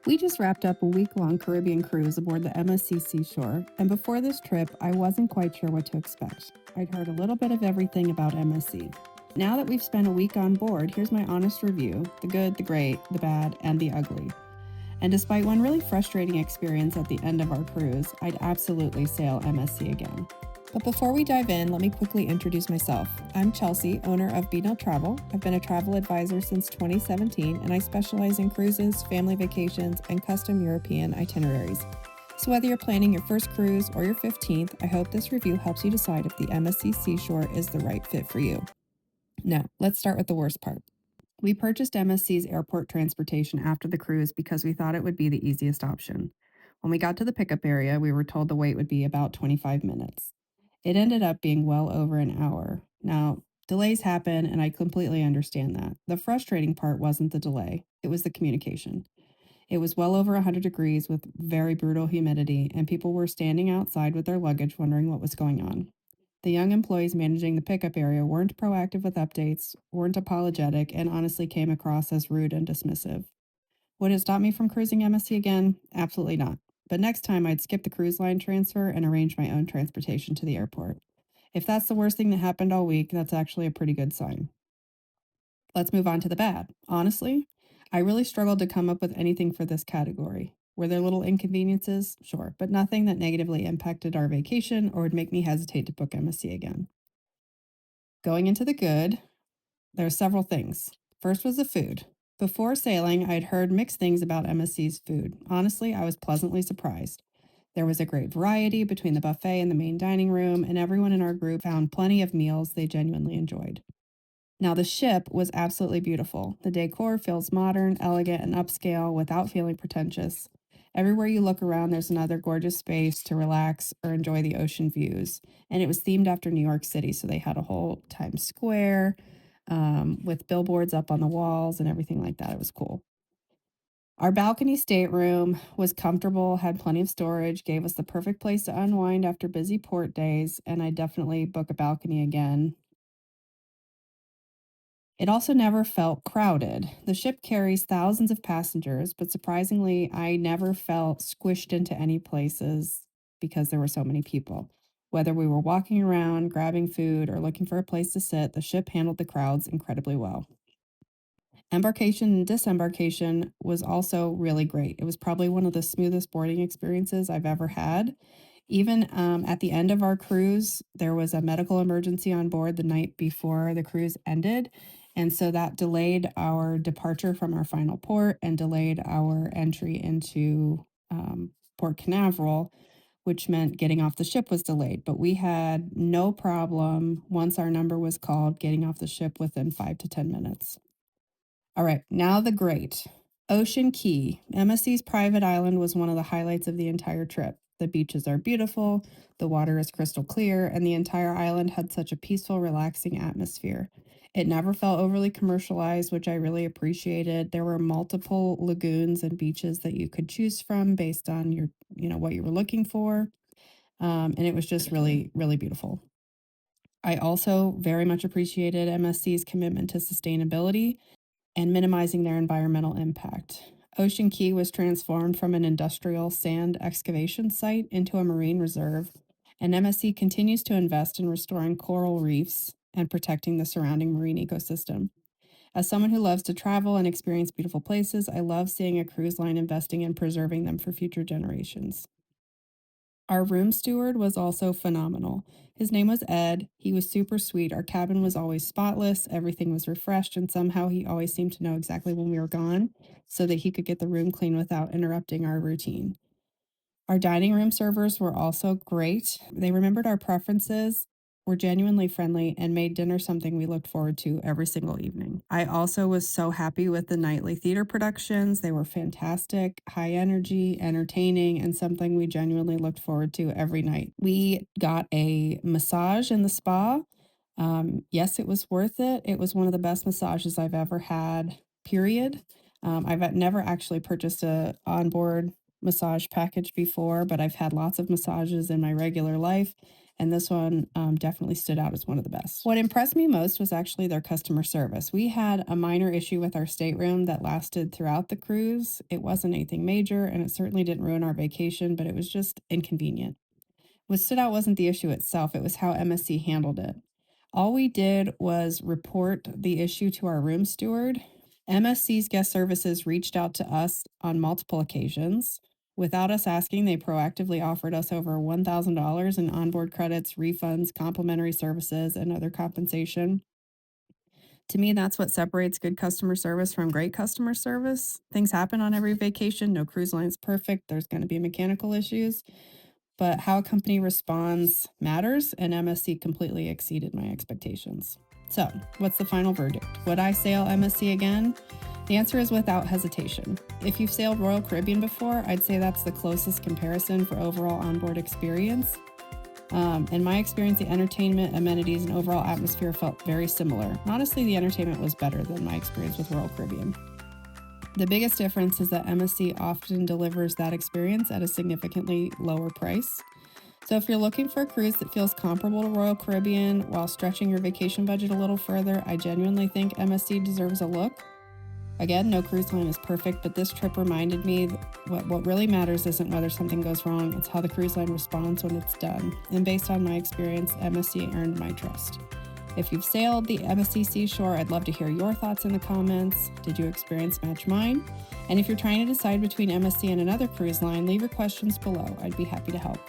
We just wrapped up a week-long Caribbean cruise aboard the MSC Seashore, and before this trip, I wasn't quite sure what to expect. I'd heard a little bit of everything about MSC. Now that we've spent a week on board, here's my honest review: the good, the great, the bad, and the ugly. And despite one really frustrating experience at the end of our cruise, I'd absolutely sail MSC again. But before we dive in, let me quickly introduce myself. I'm Chelcie, owner of Beadnell Travel. I've been a travel advisor since 2017, and I specialize in cruises, family vacations, and custom European itineraries. So whether you're planning your first cruise or your 15th, I hope this review helps you decide if the MSC Seashore is the right fit for you. Now, let's start with the worst part. We purchased MSC's airport transportation after the cruise because we thought it would be the easiest option. When we got to the pickup area, we were told the wait would be about 25 minutes. It ended up being well over an hour. Now, delays happen, and I completely understand that. The frustrating part wasn't the delay, it was the communication. It was well over 100 degrees with very brutal humidity, and people were standing outside with their luggage wondering what was going on. The young employees managing the pickup area weren't proactive with updates, weren't apologetic, and honestly came across as rude and dismissive. Would it stop me from cruising MSC again? Absolutely not. But next time I'd skip the cruise line transfer and arrange my own transportation to the airport. If that's the worst thing that happened all week, that's actually a pretty good sign. Let's move on to the bad. Honestly, I really struggled to come up with anything for this category. Were there little inconveniences? Sure, but nothing that negatively impacted our vacation or would make me hesitate to book MSC again. Going into the good, there are several things. First was the food. Before sailing, I'd heard mixed things about MSC's food. Honestly, I was pleasantly surprised. There was a great variety between the buffet and the main dining room, and everyone in our group found plenty of meals they genuinely enjoyed. Now, the ship was absolutely beautiful. The decor feels modern, elegant, and upscale without feeling pretentious. Everywhere you look around, there's another gorgeous space to relax or enjoy the ocean views. And it was themed after New York City, so they had a whole Times Square with billboards up on the walls and everything like that. It was cool. Our balcony stateroom was comfortable, had plenty of storage, gave us the perfect place to unwind after busy port days, and I definitely book a balcony again. It also never felt crowded. The ship carries thousands of passengers, but surprisingly, I never felt squished into any places because there were so many people. Whether we were walking around, grabbing food, or looking for a place to sit, the ship handled the crowds incredibly well. Embarkation and disembarkation was also really great. It was probably one of the smoothest boarding experiences I've ever had. Even at the end of our cruise, there was a medical emergency on board the night before the cruise ended. And so that delayed our departure from our final port and delayed our entry into Port Canaveral, which meant getting off the ship was delayed. But we had no problem once our number was called getting off the ship within 5 to 10 minutes. All right, now the great. Ocean Key. MSC's private island was one of the highlights of the entire trip. The beaches are beautiful, the water is crystal clear, and the entire island had such a peaceful, relaxing atmosphere. It never felt overly commercialized, which I really appreciated. There were multiple lagoons and beaches that you could choose from based on what you were looking for. And it was just really, really beautiful. I also very much appreciated MSC's commitment to sustainability and minimizing their environmental impact. Ocean Key was transformed from an industrial sand excavation site into a marine reserve, and MSC continues to invest in restoring coral reefs and protecting the surrounding marine ecosystem. As someone who loves to travel and experience beautiful places, I love seeing a cruise line investing in preserving them for future generations. Our room steward was also phenomenal. His name was Ed. He was super sweet. Our cabin was always spotless, everything was refreshed, and somehow he always seemed to know exactly when we were gone so that he could get the room clean without interrupting our routine. Our dining room servers were also great. They remembered our preferences, were genuinely friendly, and made dinner something we looked forward to every single evening. I also was so happy with the nightly theater productions. They were fantastic, high energy, entertaining, and something we genuinely looked forward to every night. We got a massage in the spa. Yes, it was worth it. It was one of the best massages I've ever had, period. I've never actually purchased a onboard massage package before, but I've had lots of massages in my regular life, and this one definitely stood out as one of the best. What impressed me most was actually their customer service. We had a minor issue with our stateroom that lasted throughout the cruise. It wasn't anything major, and it certainly didn't ruin our vacation, but it was just inconvenient. What stood out wasn't the issue itself, it was how MSC handled it. All we did was report the issue to our room steward. MSC's guest services reached out to us on multiple occasions. Without us asking, they proactively offered us over $1,000 in onboard credits, refunds, complimentary services, and other compensation. To me, that's what separates good customer service from great customer service. Things happen on every vacation. No cruise line's perfect. There's going to be mechanical issues, but how a company responds matters, and MSC completely exceeded my expectations. So, what's the final verdict? Would I sail MSC again? The answer is without hesitation. If you've sailed Royal Caribbean before, I'd say that's the closest comparison for overall onboard experience. In my experience, the entertainment, amenities, and overall atmosphere felt very similar. Honestly, the entertainment was better than my experience with Royal Caribbean. The biggest difference is that MSC often delivers that experience at a significantly lower price. So if you're looking for a cruise that feels comparable to Royal Caribbean while stretching your vacation budget a little further, I genuinely think MSC deserves a look. Again, no cruise line is perfect, but this trip reminded me what really matters isn't whether something goes wrong, it's how the cruise line responds when it's done. And based on my experience, MSC earned my trust. If you've sailed the MSC Seashore, I'd love to hear your thoughts in the comments. Did you experience match mine? And if you're trying to decide between MSC and another cruise line, leave your questions below. I'd be happy to help.